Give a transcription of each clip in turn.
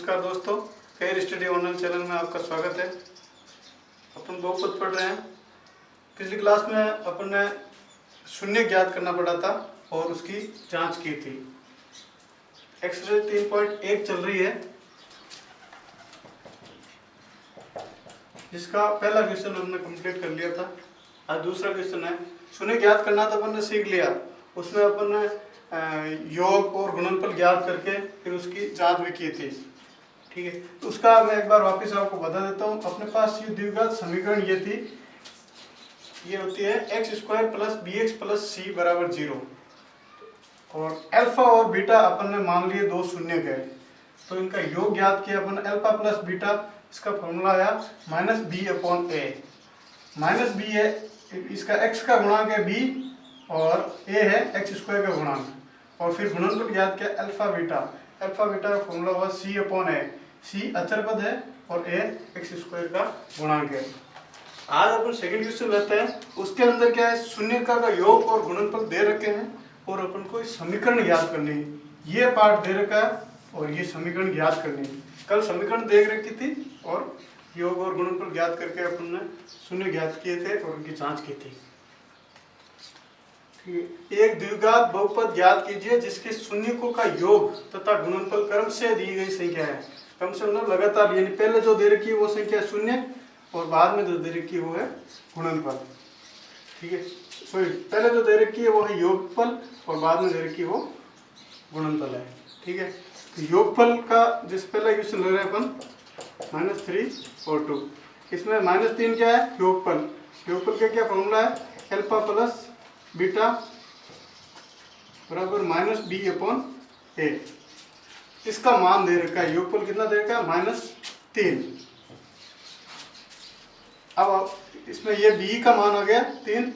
नमस्कार दोस्तों, कैर study online channel में आपका स्वागत है। अपन बहुपद पढ़ रहे हैं। पिछली क्लास में अपन ने शून्य ज्ञात करना पड़ा था और उसकी जांच की थी। एक्सरसाइज 3.1 चल रही है, जिसका पहला क्वेश्चन हमने कंप्लीट कर लिया था। आज दूसरा क्वेश्चन है। शून्य ज्ञात करना तो अपन ने सीख लिया, उसमें अपन ने योग और गुणनफल ज्ञात करके फिर उसकी जांच भी की थी। ठीक है, तो उसका मैं एक बार वापस आपको बता देता हूँ। अपने पास ये द्विघात समीकरण ये थी, ये होती है x² plus bx plus c बराबर 0 और अल्फा और बीटा अपन ने मान लिए दो शून्य के, तो इनका योग ज्ञात किया अपन। अल्फा प्लस बीटा, इसका फॉर्मूला आया -b/a। -b है इसका x का गुणांक है b और a है x² का गुणांक, और फिर गुणनफल ज्ञात किया अल्फा बीटा। अल्फा बीटा का फॉर्मूला हुआ c/a। c अचर पद है और a x² का गुणांक है। आज अपन सेकंड क्वेश्चन लेते हैं। उसके अंदर क्या है, शून्य का योग और गुणनफल दे रखे हैं और अपन को समीकरण ज्ञात करनी है। ये पार्ट दे रखा है और ये समीकरण ज्ञात करनी है। कल समीकरण देख रखी थी और योग और गुणनफल ज्ञात करके अपन ने शून्य ज्ञात किए थे और उनकी जांच की थी। एक द्विघात बहुपद ज्ञात कीजिए जिसके शून्यकों का योग तथा गुणनफल क्रम से दी गई संख्या है। क्रम से मतलब लगातार, यानी पहले जो दे रखी है वो संख्या शून्य और बाद में जो दे रखी है वो है गुणनफल। ठीक है, सॉरी, पहले जो दे रखी है वो है योगफल और बाद में दे रखी है वो गुणनफल है। ठीक है, तो योगफल का जिस पहला क्वेश्चन ले रहे हैं अपन -3 और 2। इसमें -3 क्या है, योगफल। योगफल का क्या फॉर्मूला है, अल्फा प्लस बीटा बराबर -b/a। इसका मान दे रखा है, योगफल कितना दे रखा है, -3। अब इसमें ये b का मान हो गया 3,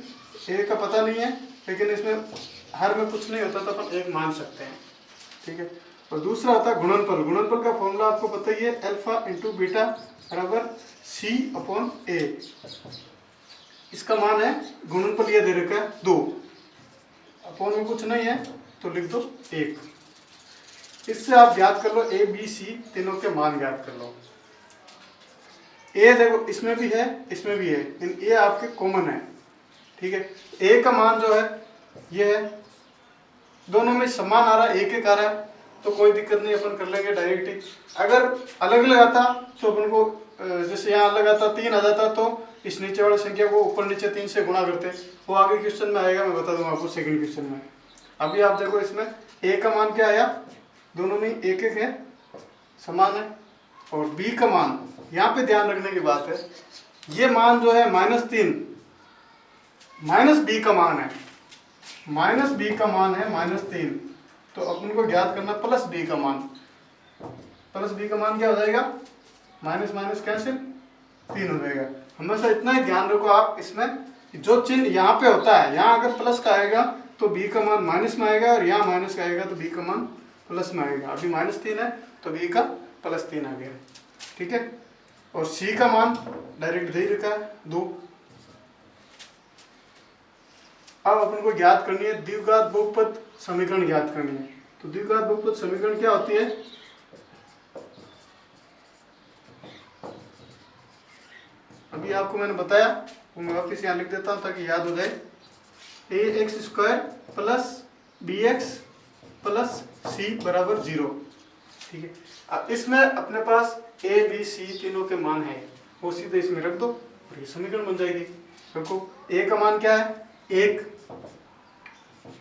a का पता नहीं है, लेकिन इसमें हर में कुछ नहीं होता तो अपन 1 मान सकते हैं। ठीक है, और दूसरा होता है गुणनफल। गुणनफल का फॉर्मूला आपको पता ही है, अल्फा इंटू बीटा बराबर c/a। इसका मान है, गुणनफल ये दे रखा है 2, अपॉन में कुछ नहीं है तो लिख दो 1। इससे आप ज्ञात कर लो a b c तीनों के मान ज्ञात कर लो। a देखो इसमें भी है इसमें भी है, इन a आपके कॉमन है। ठीक है, a का मान जो है ये है, दोनों में समान आ रहा है, एक आ रहा है तो कोई दिक्कत नहीं, अपन कर लेंगे डायरेक्ट ही। अगर अलग अलग आता तो अपन को जैसे यहाँ अलग आता 3 आ जाता तो इस नीचे वाली संख्या को ऊपर नीचे 3 से गुणा करते, वो आगे क्वेश्चन में आएगा, मैं बता दूंगा आपको सेकंड क्वेश्चन में। अभी आप देखो इसमें a का मान क्या आया, दोनों में 1 1 है, समान है, और b का मान, यहाँ पे ध्यान रखने की बात है, ये मान जो है -3 -b का मान है, -b का मान है -3, तो अपन को ज्ञात करना +b का मान। +b का मान क्या हो जाएगा, माइनस माइनस कैंसिल, 3 हो जाएगा। हमेशा इतना ही ध्यान रखो आप, इसमें जो चिन्ह यहाँ पे होता है, यहाँ अगर प्लस का आएगा तो b का मान माइनस में आएगा, और यहाँ माइनस का आएगा तो b का मान प्लस में आएगा। अभी -3 है तो b का +3 आ गया। ठीक है, और c का मान डायरेक्ट दे रखा है 2। अब अपन को ज्ञात करनी है द्विघात बहुपद समीकरण ज्ञात करनी है। तो द्विघात बहुपद समीकरण क्या होती है, अभी आपको मैंने बताया, वो मैं वापस यहाँ लिख देता हूँ ताकि याद हो जाए। ax² plus bx plus c बराबर 0। ठीक है, अब इसमें अपने पास a b c तीनों के मान है, वो सीधे इसमें रख दो और ये समीकरण बन जाएगी। देखो a का मान क्या है, 1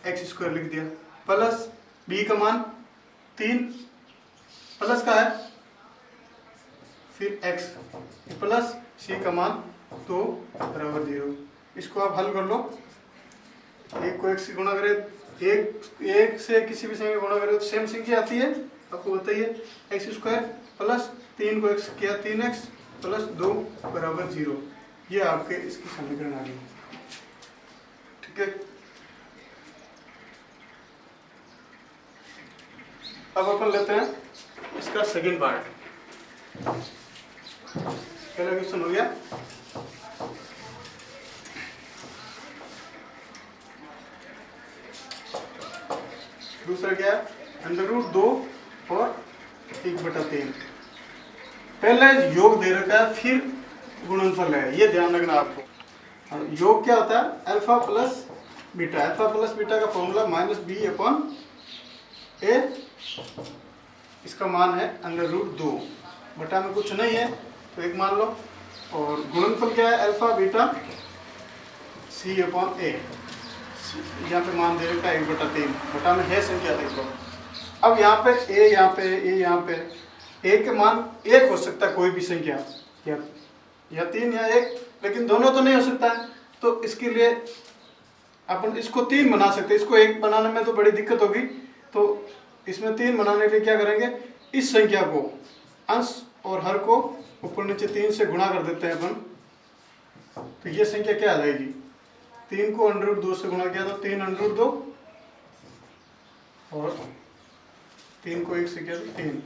x² लिख दिया, प्लस b का मान 3 प्लस का है, फिर x प्लस c का मान 2 बराबर 0। इसको आप हल कर लो, 1 को 1 से गुणा करें, एक से किसी भी संख्या गुणा करें तो सेम संख्या आती है, आपको बताइए। x² प्लस 3 को x किया 3x प्लस 2 बराबर 0, ये आपके इसकी समीकरण आ गई। ठीक है, अब अपन लेते हैं इसका सेकंड पार्ट। पहला क्वेश्चन हो गया, दूसरा क्या है, √2 और 1/3। पहले योग दे रखा है फिर गुणनफल है, ये ध्यान रखना आपको। योग क्या होता है, alpha plus beta. Alpha plus beta का फॉर्मूला माइनस बी अपॉन ए, इसका मान है √2, बटा में कुछ नहीं है तो एक मान लो। और गुणनफल क्या है, अल्फा बीटा सी अपॉन ए, यहाँ पे मान दे रखा है 1/3, बटा में है संख्या देखो। अब यहाँ पे ए, यहाँ पे ए, यहाँ पे ए के मान एक हो सकता है, कोई भी संख्या, या 3 या 1, लेकिन दोनों तो नहीं हो सकता है। तो इसके लिए अपन इसको 3 बना सकते हैं, इसको 1 बनाने में तो बड़ी दिक्कत होगी। तो इसमें 3 बनाने के लिए क्या करेंगे, इस संख्या को अंश और हर को ऊपर नीचे 3 से गुणा कर देते हैं अपन। तो ये संख्या क्या आ जाएगी, 3 को √2 से गुणा किया तो 3 √2, और 3 को 1 से किया तो 3।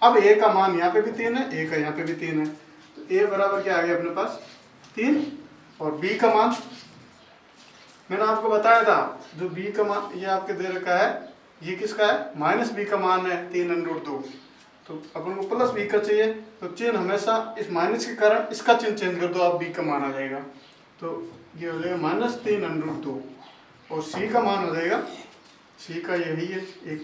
अब ए का मान यहाँ पे भी 3 है, ए का यहाँ पे भी 3 है, तो ए बराबर क्या आ गया अपने पास 3। और बी का मान मैंने आपको बताया था, जो बी का मान ये आपके दे रखा है, ये किसका है, माइनस बी का मान है 3 √2। तो अपन को प्लस बी का चाहिए, तो चिन्ह हमेशा इस माइनस के कारण इसका चिन्ह चेंज कर दो, आप बी का मान आ जाएगा। तो ये हो जाएगा -3 √2, और सी का मान हो जाएगा, सी का यही है 1।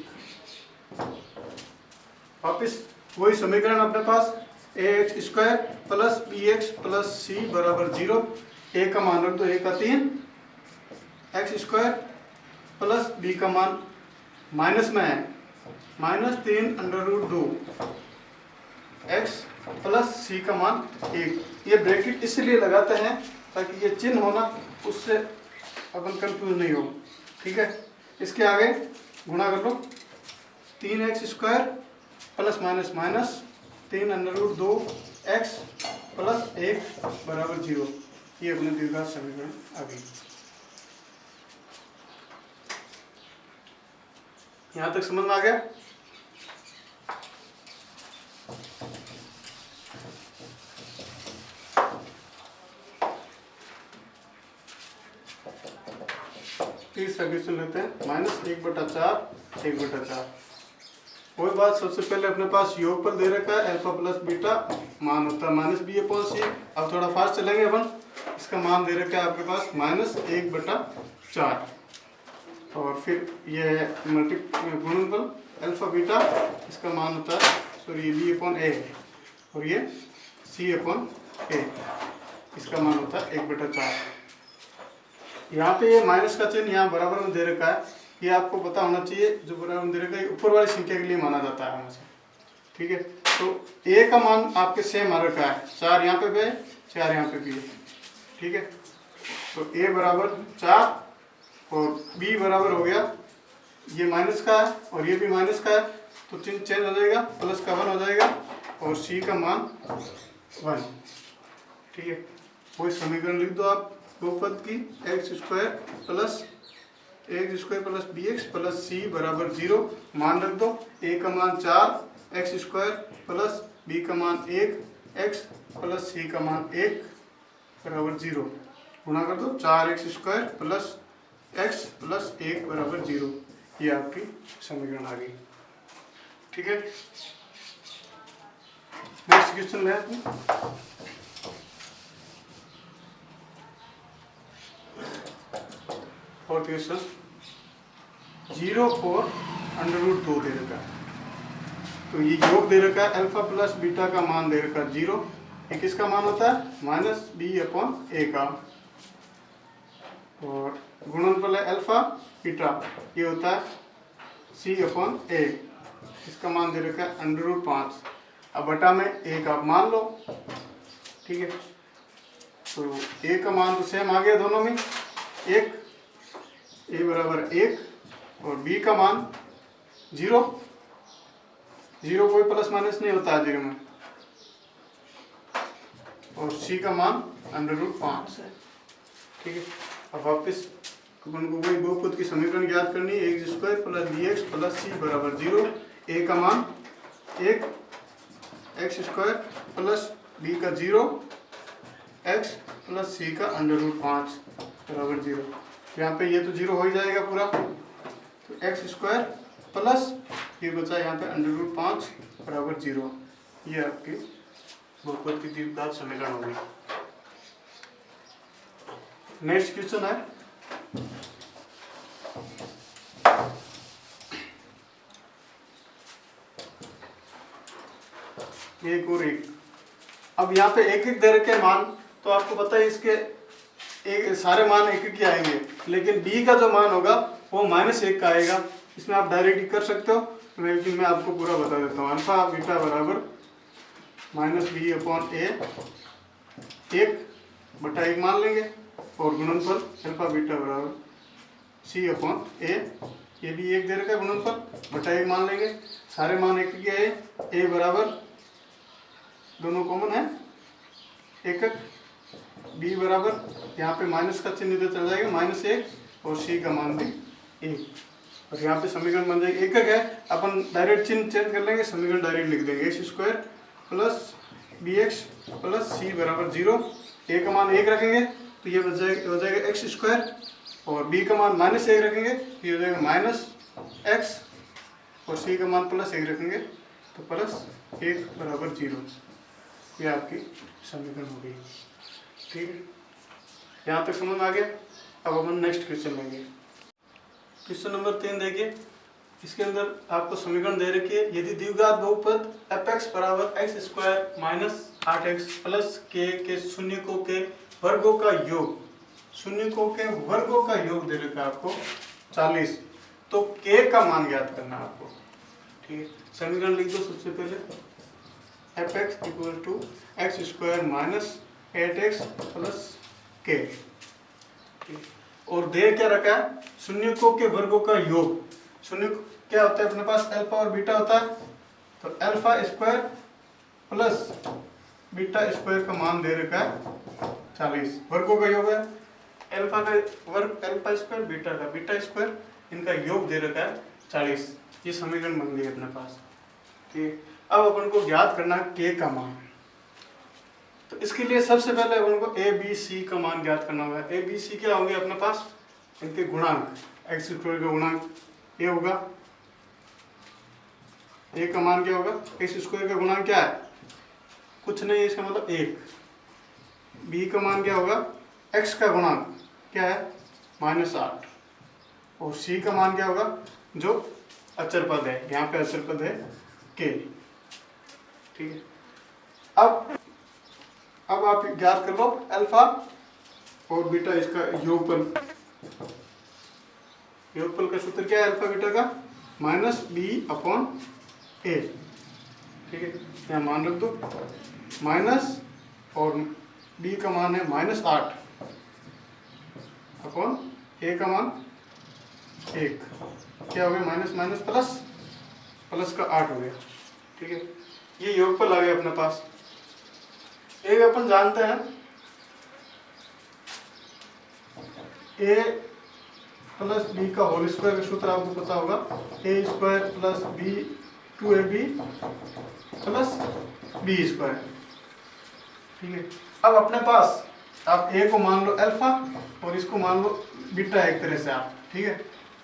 वापिस वही समीकरण अपने पास, ax² plus bx plus c बराबर 0। ए का मान रख दो, ए का 3, x² प्लस b का मान माइनस में है -3 √2 x प्लस c का मान 1। ये ब्रैकेट इसलिए लगाते हैं ताकि ये चिन्ह होना उससे अपन कंफ्यूज नहीं हो, ठीक है। इसके आगे गुणा कर लो, 3x² plus minus minus 3 √2 x plus 1 बराबर 0। ये अपने द्विघात समीकरण आ गई। यहाँ तक समझ में आ गया। तीसरा क्वेश्चन लेते हैं, -1/4 1/4। वही बात, सबसे पहले अपने पास योगफल दे रखा है, अल्फा प्लस बीटा मान होता है -b/c। अब थोड़ा फास्ट चलेंगे अपन, इसका मान दे रखा है आपके पास -1/4, और फिर ये है गुणनफल अल्फा बीटा, इसका मान होता है, सॉरी ये b/a है, और ये c/a, इसका मान होता है 1/4। यहाँ पे ये माइनस का चिन्ह यहाँ बराबर में दे रखा है, ये आपको पता होना चाहिए, जो बराबर में दे रखा है ऊपर वाली संख्या के लिए माना जाता है हमेशा, ठीक है। तो ए का मान आपके सेम आ रखा है, 4 यहाँ पे भी है, 4 यहाँ पे भी है, ठीक है। तो ए बराबर 4 और बी बराबर हो गया, ये माइनस का है और ये भी माइनस का है, तो चिन्ह चेंज हो जाएगा, प्लस का 1 हो जाएगा, और सी का मान 1, ठीक है। वही समीकरण लिख दो आप बहुपद की, x² plus bx plus c बराबर 0। मान रख दो, a का मान 4 x² प्लस b का मान 1 x प्लस c का मान 1 बराबर 0। गुणा कर दो, 4x² प्लस x प्लस 1 बराबर 0। ये आपकी समीकरण आ गई, ठीक है। नेक्स्ट क्वेश्चन ले आते हैं। और क्वेश्चन 0 और √2 दे रखा है, तो ये योग दे रखा है, अल्फा प्लस बीटा का मान दे रखा है 0। ये किसका मान होता है, -b/a का, और गुणनफल है अल्फा बीटा, ये होता है c/a, इसका मान दे रखा है √5। अब बटा में 1 आप मान लो, ठीक है। तो a का मान तो सेम आ गया दोनों में, 1, a बराबर 1, और b का मान 0, कोई प्लस माइनस नहीं होता है 0 में, और c का मान √5 है, ठीक है। अब वापस अपन को वही बहुपद की समीकरण ज्ञात करनी है, x² plus bx plus c बराबर 0। a का मान 1, x² प्लस b का 0, x प्लस c का √5 बराबर 0। यहाँ पे ये तो 0 हो ही जाएगा पूरा, तो x² प्लस ये बचा यहाँ पे √5 बराबर 0। ये आपकी बहुपद की द्विघात समीकरण होगी। नेक्स्ट क्वेश्चन है एक और एक। अब यहाँ पे एक एक दे रखे मान, तो आपको पता है इसके एक सारे मान एक एक ही आएंगे, लेकिन b का जो मान होगा वो -1 का आएगा। इसमें आप डायरेक्ट ही कर सकते हो, लेकिन मैं आपको पूरा बता देता हूँ। अल्फा बीटा बराबर -b/a 1/1 मान लेंगे, और गुणनफल अल्फा बीटा बराबर c/a, ये भी 1 दे रखा है, गुणनफल बटा 1 मान लेंगे। सारे मान एक ही आए, a बराबर दोनों कॉमन है 1, b बराबर यहाँ पे माइनस का चिन्ह इधर चल जाएगा -1, और c का मान भी 1, और यहाँ पे समीकरण बन जाएगी 1 है। अपन डायरेक्ट चिन्ह चेंज कर लेंगे, समीकरण डायरेक्ट लिख देंगे x² plus bx plus c बराबर 0। a का मान 1 रखेंगे तो ये हो जाएगा x², और b का मान -1 रखेंगे तो ये हो जाएगा -x, और c का मान +1 रखेंगे तो +1 बराबर 0। ये आपकी समीकरण हो गई। ठीक है, यहाँ तक समझ में आ गया। अब अपन नेक्स्ट क्वेश्चन लेंगे। क्वेश्चन नंबर 3 देखिए, इसके अंदर आपको समीकरण दे रखी है, यदि द्विघात बहुपद fx बराबर x² - 8x प्लस के शून्यकों के वर्गों का योग, शून्यकों के वर्गों का योग दे रखा है आपको 40, तो k का मान ज्ञात करना है आपको। ठीक है, समीकरण लिख दो। सबसे पहले fx = x² - 8x plus k, और दे क्या रखा है, शून्यकों के वर्गों का योग। शून्य क्या होता है अपने पास, अल्फा और बीटा होता है, तो α² प्लस β² का मान दे रखा है 40, वर्गों का योग है। अल्फा का वर्ग α², बीटा का β², इनका योग दे रखा है 40। ये समीकरण बन गई अपने पास। ठीक, अब अपन को ज्ञात करना है k का मान। तो इसके लिए सबसे पहले अपन को a b c का मान ज्ञात करना होगा। a b c क्या होंगे अपने पास, इनके गुणांक, x² का गुणांक ये होगा, a का मान क्या होगा, x² का गुणांक क्या है, कुछ नहीं है, इसका मतलब 1। b का मान क्या होगा, x का गुणांक क्या है -8, और c का मान क्या होगा, जो अचर पद है, यहाँ पे अचर पद है k। ठीक है, अब आप ज्ञात कर लो अल्फा और बीटा, इसका योगफल। योगफल का सूत्र क्या है अल्फा बीटा का, -b/a। ठीक है, यहाँ मान रख दो, माइनस, और b का मान है -8 अपॉन a का मान 1, क्या हो गया, माइनस माइनस प्लस, प्लस का 8 हो गया। ठीक है, ये योगफल आ गया अपने पास। एक अपन जानते हैं a प्लस b का होल स्क्वायर का सूत्र आपको पता होगा, a² plus b 2ab plus b²। ठीक है, अब अपने पास आप a को मान लो अल्फा और इसको मान लो बीटा, एक तरह से आप। ठीक है,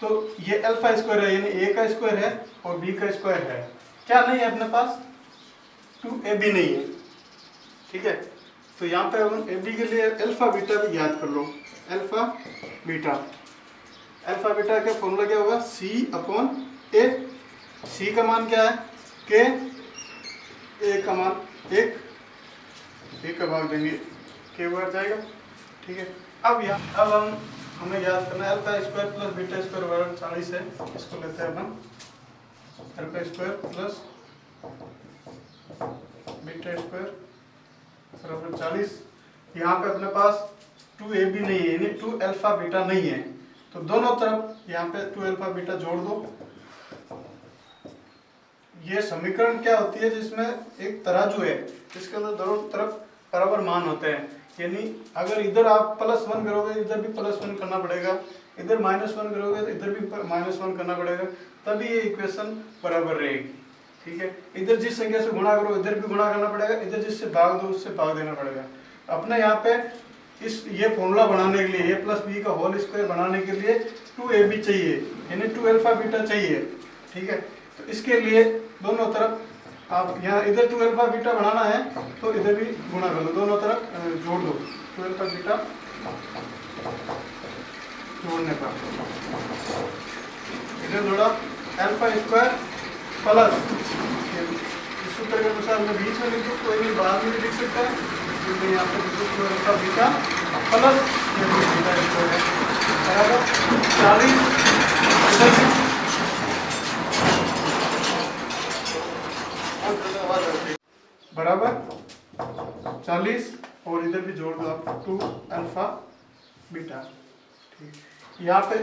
तो ये α² है, यानी a का स्क्वायर है और b का स्क्वायर है। क्या नहीं है अपने पास, 2ab नहीं है। ठीक है, तो यहाँ पे हम ab के लिए अल्फा बीटा भी याद कर लो। अल्फा बीटा का फॉर्मूला क्या होगा, c/a। c का मान क्या है k, a का मान 1, a का भाग देंगे k बार जाएगा। ठीक है, अब हमें याद करना है α² प्लस β² बराबर 40 है। इसको लेते हैं अपन, α² प्लस β² बराबर 40। यहाँ पे अपने पास 2ab नहीं है, यानी 2α बीटा नहीं है, तो दोनों तरफ यहाँ पे 2α बीटा जोड़ दो। ये समीकरण क्या होती है, जिसमें एक तराजू है जिसके अंदर दोनों तरफ बराबर मान होते हैं, यानी अगर इधर आप +1 करोगे इधर भी +1 करना पड़ेगा, इधर -1 करोगे तो इधर भी -1 करना पड़ेगा, तभी ये इक्वेशन बराबर रहेगी। ठीक है, इधर जिस संख्या से गुणा करो इधर भी गुणा करना पड़ेगा, इधर जिससे भाग दो उससे भाग देना पड़ेगा। अपने यहाँ पे ये फॉर्मूला बनाने के लिए, a प्लस b का होल स्क्वायर बनाने के लिए 2ab चाहिए, यानी 2α बीटा चाहिए। ठीक है, तो इसके लिए दोनों तरफ आप यहाँ इधर 2 अल्फा बीटा बनाना है तो इधर भी गुणा कर लो, दोनों तरफ जोड़ दो। 2 अल्फा बीटा जोड़ने पर इधर जोड़ा अल्फा स्क्वायर प्लस, इस सूत्र के अनुसार मैं बीच में लिख दूँ, कोई भी बाद में भी लिख सकता है, क्योंकि यहाँ पे 2 alpha beta plus beta square बराबर 40 बराबर 40 और इधर भी जोड़ दो आप 2 अल्फा बीटा। ठीक, यहाँ पे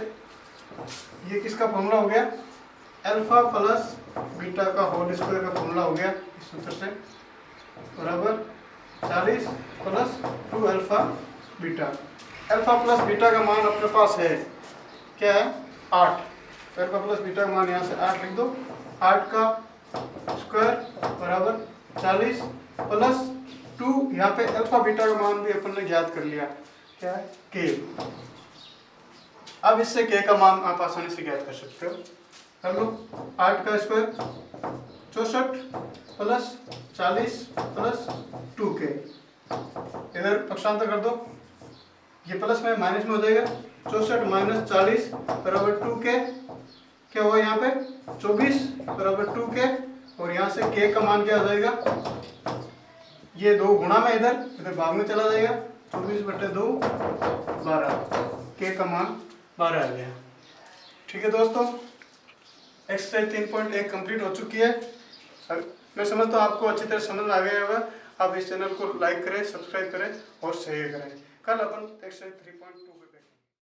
ये किसका फॉर्मूला हो गया, अल्फा प्लस बीटा का होल स्क्वायर का फॉर्मूला हो गया इस सूत्र से, बराबर 40 plus 2 alpha beta. Alpha plus beta का मान अपने पास है क्या है 8, अल्फा प्लस बीटा का मान यहाँ से 8 लिख दो, 8 का स्क्वायर बराबर 40 प्लस 2, यहाँ पे अल्फा बीटा का मान भी अपन ने ज्ञात कर लिया, क्या है के। अब इससे के का मान आप आसानी से ज्ञात कर सकते हो, कर लो। 8 का स्क्वायर 64 प्लस 40 प्लस 2k, इधर पक्षांतर कर दो, ये प्लस में माइनस में हो जाएगा, 64 माइनस 40 बराबर 2k, क्या हुआ यहाँ पे 24 बराबर 2k, और यहाँ से k का मान क्या आ जाएगा, ये 2 गुणा में इधर भाग में चला जाएगा, 24/2 12, k का मान 12 आ गया। ठीक है दोस्तों, एक्सरसाइज 3.1 कंप्लीट हो चुकी है। मैं समझता हूँ आपको अच्छी तरह समझ में आ गया होगा। आप इस चैनल को लाइक करें, सब्सक्राइब करें और शेयर करें। कल अपन एक्सरसाइज 3.2